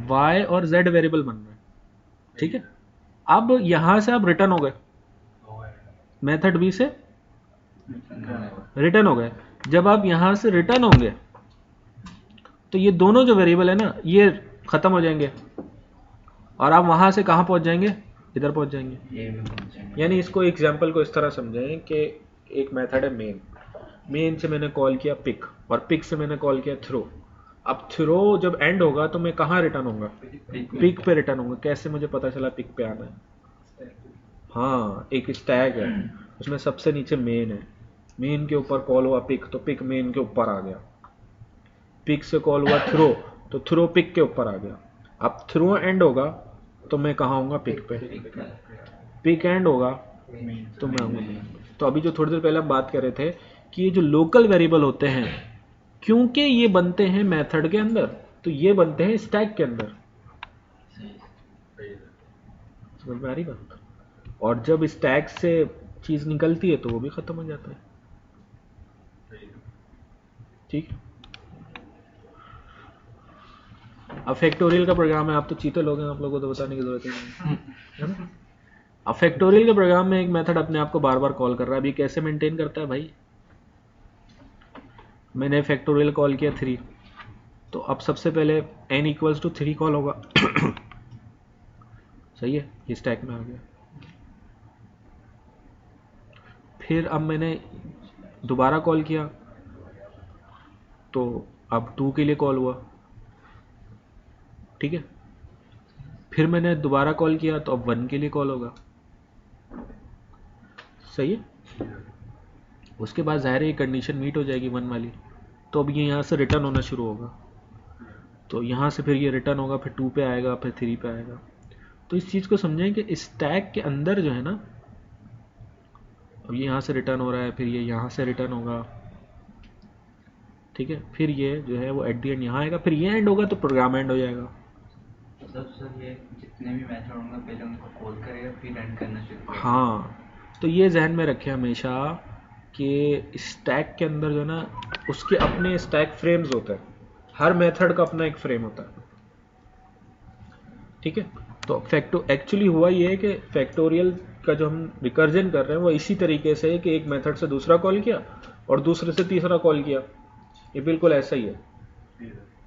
y और z variable बन रहे हैं, ठीक है। अब यहां से आप रिटर्न हो गए, मेथड बी से रिटर्न हो गए। जब आप यहां से रिटर्न होंगे तो ये दोनों जो वेरिएबल है ना ये खत्म हो जाएंगे और आप वहां से कहां पहुंच जाएंगे, इधर पहुंच जाएंगे। यानी इसको एग्जांपल को इस तरह समझें कि एक मेथड है मेन से मैंने कॉल किया पिक और पिक से मैंने कॉल किया थ्रो। अब थ्रो जब एंड होगा तो मैं कहां रिटर्न होऊंगा, पिक पे रिटर्न होऊंगा। कैसे मुझे पता चला पिक पे आना है? हाँ, एक स्टैक है उसमें सबसे नीचे मेन है, मेन के ऊपर कॉल हुआ पिक तो पिक मेन के ऊपर आ गया। पिक से कॉल हुआ थ्रो तो थ्रो पिक के ऊपर आ गया। अब थ्रो एंड होगा तो मैं कहाँ आऊंगा, पिक पे। पिक एंड होगा तो मैं आऊंगा मेन पे। तो अभी जो थोड़ी देर पहले हम बात कर रहे थे कि ये जो लोकल वेरिएबल होते हैं क्योंकि ये बनते हैं मेथड के अंदर तो ये बनते हैं स्टैक के अंदर। समझ में आ रही बात? और जब स्टैक से चीज निकलती है तो वो भी खत्म हो जाता है, ठीक है। अब फैक्टोरियल का प्रोग्राम है, आप तो चीते लोग हैं, आप लोगों को तो बताने की जरूरत ही नहीं है ना। अब फैक्टोरियल के प्रोग्राम में एक मेथड अपने आप को बार बार कॉल कर रहा है। अभी कैसे मेंटेन करता है भाई, मैंने फैक्टोरियल कॉल किया 3 तो अब सबसे पहले n इक्वल्स टू 3 कॉल होगा सही है, ये स्टैक में आ गया। फिर अब मैंने दोबारा कॉल किया तो अब 2 के लिए कॉल हुआ, ठीक है। फिर मैंने दोबारा कॉल किया तो अब 1 के लिए कॉल होगा, सही है। उसके बाद ज़ाहिर है ये कंडीशन मीट हो जाएगी 1 वाली, तो अब ये यहाँ से रिटर्न होना शुरू होगा। तो यहाँ से फिर ये रिटर्न होगा, फिर 2 पे आएगा, फिर 3 पे आएगा। तो इस चीज़ को समझें कि स्टैक के अंदर जो है ना, अब ये यहाँ से रिटर्न हो रहा है, फिर ये यहाँ से रिटर्न होगा, ठीक है। फिर ये जो है वो एट दी एंड यहाँ आएगा, फिर ये एंड होगा तो प्रोग्राम एंड हो जाएगा। मतलब सर ये जितने भी मेथड होंगे पहले उनको कॉल करेगा फिर रन करना शुरू करेगा। हाँ, तो ये जहन में रखें हमेशा कि स्टैक के अंदर जो है ना उसके अपने स्टैक फ्रेम्स होते हैं, हर मेथड का अपना एक फ्रेम होता है, ठीक है। तो एक्चुअली हुआ ये है कि फैक्टोरियल का जो हम रिकर्जन कर रहे हैं वो इसी तरीके से है कि एक मेथड से दूसरा कॉल किया और दूसरे से तीसरा कॉल किया, ये बिल्कुल ऐसा ही है।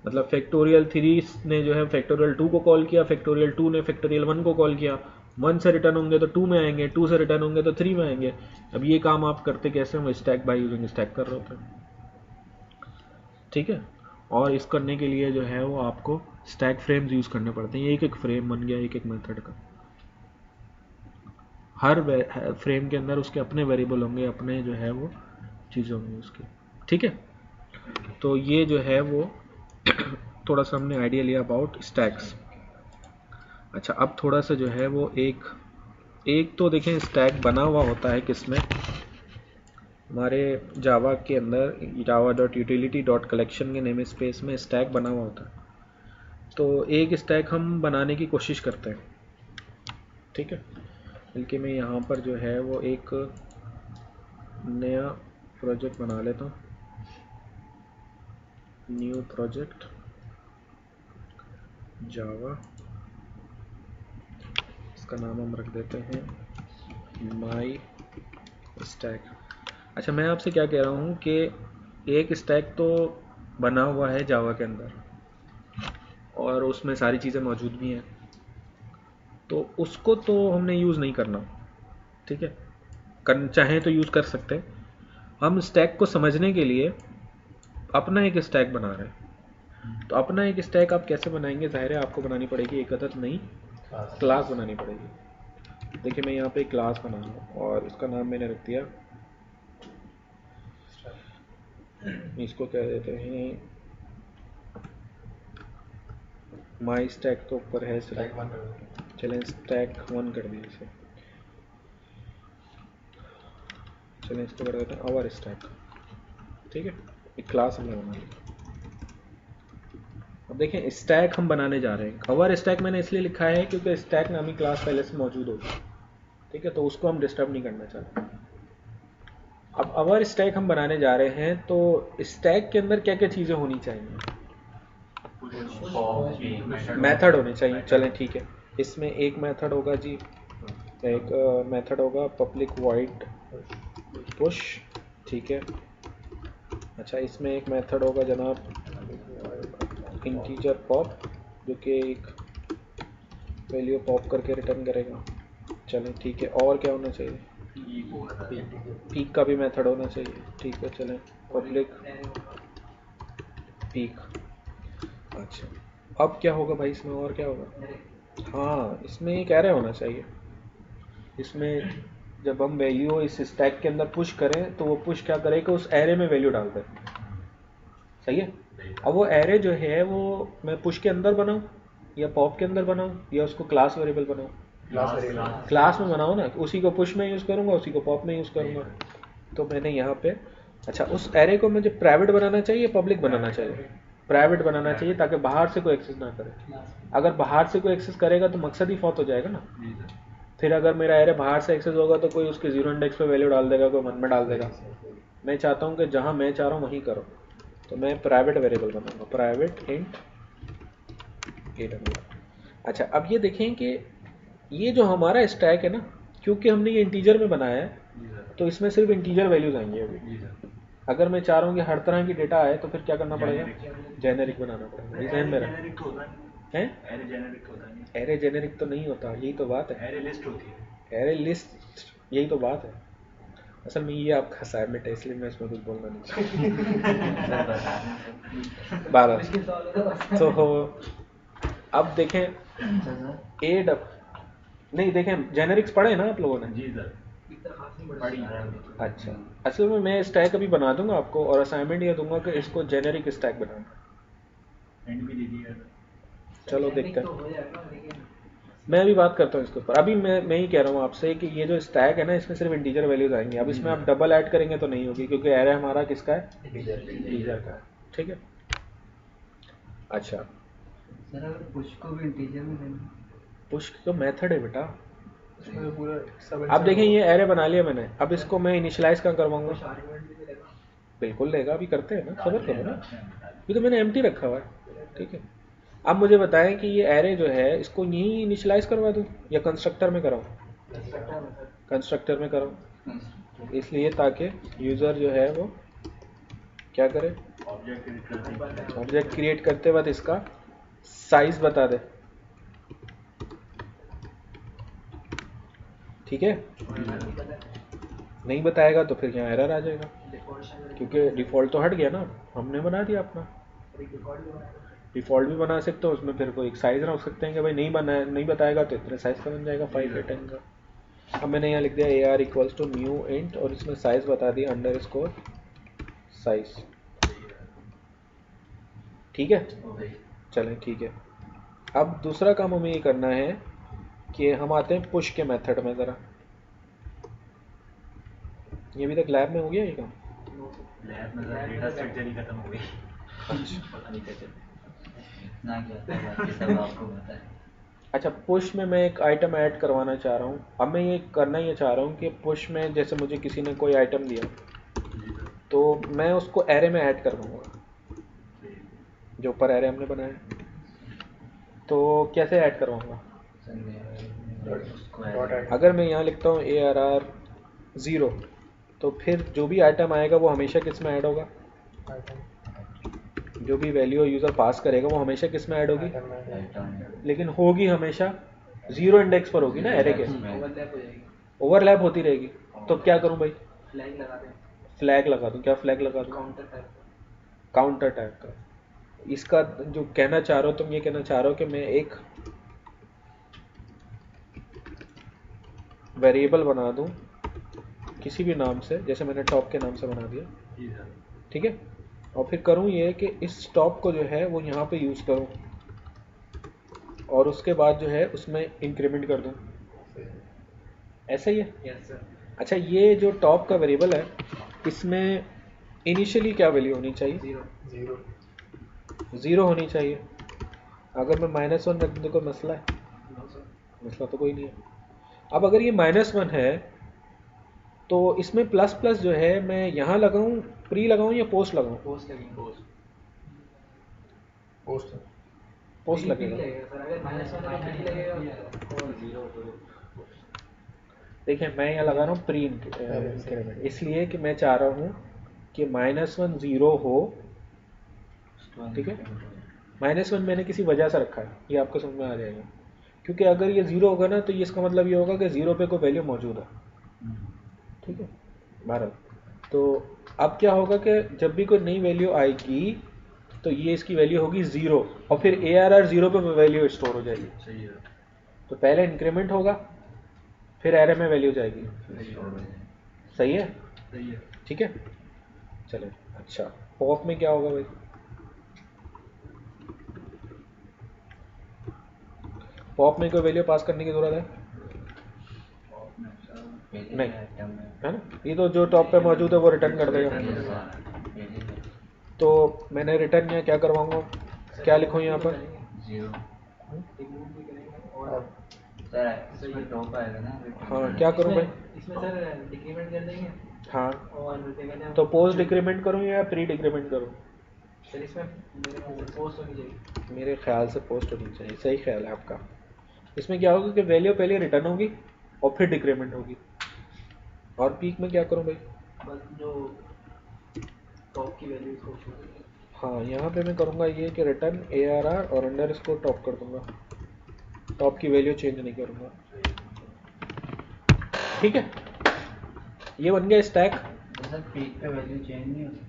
मतलब फैक्टोरियल 3 ने जो है फैक्टोरियल 2 को कॉल किया, फैक्टोरियल 2 ने फैक्टोरियल 1 को कॉल किया। 1 से रिटर्न होंगे तो 2 में आएंगे, 2 से रिटर्न होंगे तो 3 में आएंगे। अब ये काम आप करते कैसे हैं, वो स्टैक बाय यूजिंग स्टैक कर रहे होते हैं, ठीक है। और इस करने के लिए जो है वो आपको स्टैक फ्रेम्स यूज करने पड़ते हैं। एक एक फ्रेम बन गया एक एक मेथड का, हर फ्रेम के अंदर उसके अपने वेरिएबल होंगे, अपने जो है वो चीज़ें होंगी उसकी, ठीक है। तो ये जो है वो थोड़ा सा हमने आइडिया लिया अबाउट स्टैक्स। अच्छा, अब थोड़ा सा जो है वो एक तो देखें स्टैक बना हुआ होता है किसमें, हमारे जावा के अंदर java.utility.collection के नेम स्पेस में स्टैक बना हुआ होता है। तो एक स्टैक हम बनाने की कोशिश करते हैं, ठीक है। बल्कि मैं यहाँ पर जो है वो एक नया प्रोजेक्ट बना लेता हूँ, न्यू प्रोजेक्ट जावा, इसका नाम हम रख देते हैं माई स्टैक। अच्छा, मैं आपसे क्या कह रहा हूँ कि एक स्टैक तो बना हुआ है जावा के अंदर और उसमें सारी चीज़ें मौजूद भी हैं, तो उसको तो हमने यूज़ नहीं करना, ठीक है। चाहें तो यूज़ कर सकते हैं। हम स्टैक को समझने के लिए अपना एक स्टैक बना रहे हैं। तो अपना एक स्टैक आप कैसे बनाएंगे, जाहिर है आपको बनानी पड़ेगी एक अदद नई क्लास बनानी पड़ेगी। देखिए मैं यहाँ पे एक क्लास बना रहा हूँ और इसका नाम मैंने रख दिया, इसको कह देते हैं माई स्टैक, तो ऊपर है चलें स्टैक 1 कर दिया इसे, चलें इसको कर देते हैं आवर स्टैक, ठीक है। एक क्लास हमने बना ली। अब देखें स्टैक हम बनाने जा रहे हैं, आवर स्टैक मैंने इसलिए लिखा है क्योंकि स्टैक नामी क्लास पहले से मौजूद होगी, ठीक है। तो उसको हम डिस्टर्ब नहीं करना चाहते। अब आवर स्टैक हम बनाने जा रहे हैं तो स्टैक के अंदर क्या क्या चीज़ें होनी चाहिए, मेथड होने चाहिए, चलें ठीक है। इसमें एक मेथड होगा जी, एक मेथड होगा पब्लिक वॉइड पुश, ठीक है। अच्छा, इसमें एक मेथड होगा जनाब इंटीजर पॉप, जो कि एक वैल्यू पॉप करके रिटर्न करेगा। चलें ठीक है, और क्या होना चाहिए? पीक का भी मेथड होना चाहिए, ठीक है। चलें पब्लिक पीक। अच्छा, अब क्या होगा भाई इसमें, और क्या होगा? हाँ, इसमें एक एरे होना चाहिए। इसमें जब हम वैल्यू इस स्टैक के अंदर पुश करें तो वो पुश क्या करेगा, उस एरे में वैल्यू डाल दे। सही है। अब वो एरे जो है वो मैं पुश के अंदर बनाऊं या पॉप के अंदर बनाऊं या उसको क्लास वेरिएबल बनाऊं? क्लास में बनाओ ना, उसी को पुश में यूज़ करूंगा, उसी को पॉप में यूज़ करूंगा। तो मैंने यहाँ पे, अच्छा, उस एरे को मुझे प्राइवेट बनाना चाहिए, पब्लिक बनाना चाहिए? प्राइवेट बनाना चाहिए, ताकि बाहर से कोई एक्सेस ना करे। अगर बाहर से कोई एक्सेस करेगा तो मकसद ही फौत हो जाएगा ना। फिर अगर मेरा एरे बाहर से एक्सेस होगा तो कोई उसके जीरो इंडेक्स पे वैल्यू डाल देगा, कोई मन में डाल देगा। मैं चाहता हूँ कि जहाँ मैं चाह रहा हूँ वहीं करो, तो मैं प्राइवेट वेरिएबल बनाऊंगा, प्राइवेट इंट AWR। अच्छा, अब ये देखें कि ये जो हमारा स्टैक है ना, क्योंकि हमने ये इंटीजर में बनाया है तो इसमें सिर्फ इंटीजर वैल्यूज आएंगे अभी। अगर मैं चाह रहा हूँ कि हर तरह की डेटा आए तो फिर क्या करना पड़ेगा? जेनेरिक बनाना पड़ेगा। ये जहन में रहा है? एरे जेनेरिक तो नहीं होता, यही तो बात है। एरे लिस्ट होती है, एरे लिस्ट, यही तो बात है। असल में ये आपका असाइनमेंट है, इसलिए मैं इसमें कुछ बोलना नहीं चाहता। बारह तो अब देखें ए डब नहीं, देखें जेनेरिक्स पढ़े ना आप लोगों ने? जी सर। अच्छा, असल में मैं स्टैक अभी बना दूंगा आपको, और असाइनमेंट ये दूंगा कि इसको जेनेरिक स्टैक बनाना। चलो देखते हैं, मैं अभी बात करता हूँ इसके ऊपर। अभी मैं ही कह रहा हूँ आपसे कि ये जो स्टैक है ना, इसमें सिर्फ इंटीजर वैल्यूज आएंगी। अब इसमें आप डबल ऐड करेंगे तो नहीं होगी, क्योंकि एरे हमारा किसका है? इंटीजर का है, ठीक है। अच्छा सर, अगर पुश को भी इंटीजर में देना? पुश का मेथड है बेटा, अब देखें ये एरे बना लिया मैंने, अब इसको मैं इनिशियलाइज कहाँ करवाऊंगा? बिल्कुल लेगा, अभी करते हैं ना, सबर करो ना, ये तो मैंने एम्प्टी रखा हुआ है, ठीक है। अब मुझे बताएं कि ये एरे जो है इसको यहीं इनिशियलाइज करवा दूं या कंस्ट्रक्टर में कराऊं? कंस्ट्रक्टर में कराऊं, इसलिए ताकि यूज़र जो है वो क्या करे, ऑब्जेक्ट क्रिएट करते वक्त इसका साइज बता दे, ठीक है। नहीं बताएगा तो फिर यहाँ एरर आ जाएगा, क्योंकि डिफ़ॉल्ट तो हट गया ना, हमने बना दिया अपना। डिफ़ॉल्ट भी बना सकते हो, उसमें फिर कोई एक साइज़ रख सकते हैं कि भाई नहीं बताएगा तो इतने साइज़ का बन जाएगा 5 का। अब मैंने यहाँ लिख दिया AR equals to new int, और इसमें साइज़ बता दिया अंडरस्कोर साइज, ठीक है। चलें ठीक है। अब दूसरा काम हमें ये करना है कि हम आते हैं पुश के मेथड में। ज़रा ये अभी तक लैब में हो गया ये काम? लैब में डेटा स्ट्रक्चर ही खत्म हो गई। अच्छा, पता नहीं कैसे ना क्या बाकी सब आपको पता है। अच्छा, पुश में मैं एक आइटम ऐड करवाना चाह रहा हूँ। अब मैं ये करना ये चाह रहा हूँ कि पुश में जैसे मुझे किसी ने कोई आइटम दिया तो मैं उसको एरे में ऐड करवाऊँगा, जो ऊपर एरे हमने बनाया। तो कैसे ऐड करवाऊँगा? अगर मैं यहाँ लिखता हूँ ARR 0, तो फिर जो भी आइटम आएगा वो हमेशा किस में ऐड होगा? जो भी वैल्यू यूज़र पास करेगा वो हमेशा किस में ऐड होगी? लेकिन होगी हमेशा जीरो इंडेक्स पर होगी ना एरे के, ओवरलैप होती रहेगी। तो क्या करूं भाई? फ्लैग लगा दूं। क्या फ्लैग लगा दूं? काउंटर टाइप का। इसका जो कहना चाह रहे हो तुम, ये कहना चाह रहे हो कि मैं एक वेरिएबल बना दूं किसी भी नाम से, जैसे मैंने टॉप के नाम से बना दिया, ठीक है। और फिर करूं ये कि इस टॉप को जो है वो यहाँ पे यूज़ करूं, और उसके बाद जो है उसमें इंक्रीमेंट कर दूं, ऐसा ही है? Yes sir. अच्छा, ये जो टॉप का वेरिएबल है इसमें इनिशियली क्या वैल्यू होनी चाहिए? ज़ीरो होनी चाहिए। अगर मैं -1 रख दूँ तो कोई मसला है? मसला तो कोई नहीं है। अब अगर ये -1 है तो इसमें प्लस प्लस जो है मैं यहाँ लगाऊं, प्री लगाऊं या पोस्ट लगाऊं? पोस्ट लगेंगे। पोस्ट पोस्ट लगेगा। देखिए मैं यहाँ लगा रहा हूँ प्री इंक्रीमेंट, इसलिए कि मैं चाह रहा हूँ कि -1 0 हो, ठीक है। -1 मैंने किसी वजह से रखा है, ये आपको समझ में आ जाएगा, क्योंकि अगर ये 0 होगा ना तो ये इसका मतलब ये होगा कि 0 पे कोई वैल्यू मौजूद है, ठीक है भारत। तो अब क्या होगा कि जब भी कोई नई वैल्यू आएगी तो ये इसकी वैल्यू होगी 0 और फिर ARR 0 पे वैल्यू स्टोर हो जाएगी। सही है। तो पहले इंक्रीमेंट होगा फिर एरे में वैल्यू जाएगी। सही है, सही है। ठीक है चले। अच्छा पॉप में क्या होगा भाई? पॉप में कोई वैल्यू पास करने की जरूरत है नहीं, है ना? ये तो जो टॉप पे मौजूद है वो रिटर्न कर देगा। तो मैंने रिटर्न यहाँ क्या करवाऊंगा, क्या लिखूँ यहाँ पर? 0 सर इसमें टॉप आएगा ना। हाँ क्या करूँ भाई? इसमें सर डिक्रीमेंट कर देंगे। हाँ और तो पोस्ट डिक्रीमेंट करूँ या प्री डिक्रीमेंट करूँ? सर इसमें पोस्ट होनी चाहिए। मेरे ख्याल से पोस्ट होनी चाहिए, सही ख्याल है आपका। इसमें क्या होगा कि वैल्यू पहले रिटर्न होगी और फिर डिक्रीमेंट होगी। और पीक में क्या करूँ भाई? बस जो टॉप की वैल्यू इसको शो करेंगे। हाँ यहाँ पे मैं करूँगा ये कि रिटर्न ARR और अंडरस्कोर टॉप कर दूंगा, टॉप की वैल्यू चेंज नहीं करूँगा, ठीक है। ये बन गया स्टैक। सर पीक पे वैल्यू चेंज नहीं होती?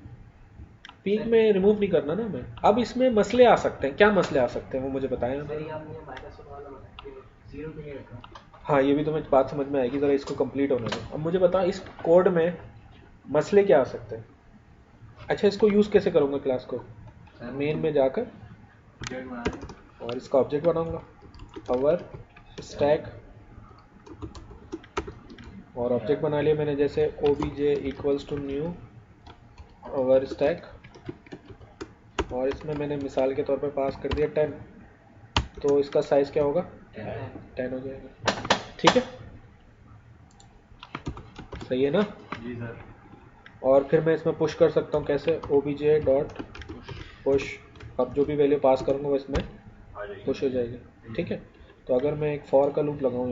पीक में रिमूव नहीं करना ना मैं। अब इसमें मसले आ सकते हैं, क्या मसले आ सकते हैं वो मुझे बताएं। सर ये आपने -1 वाला बताया कि 0 पे रखा। हाँ ये भी तुम्हें बात समझ में आएगी, ज़रा इसको कंप्लीट होने दो। अब मुझे बताओ इस कोड में मसले क्या आ सकते हैं। अच्छा इसको यूज़ कैसे करूँगा क्लास को? मेन में जाकर और इसका ऑब्जेक्ट बनाऊंगा अवर स्टैक, और ऑब्जेक्ट बना लिया मैंने जैसे obj equals to new our stack, और इसमें मैंने मिसाल के तौर पे पास कर दिया 10, तो इसका साइज क्या होगा? 10 हो जाएगा, ठीक है सही है ना? जी सर। और फिर मैं इसमें पुश कर सकता हूँ कैसे? obj डॉट पुश, अब जो भी वैल्यू पास करूँगा वो इसमें पुश हो जाएगी, ठीक है। तो अगर मैं एक फॉर का लूप लगाऊँ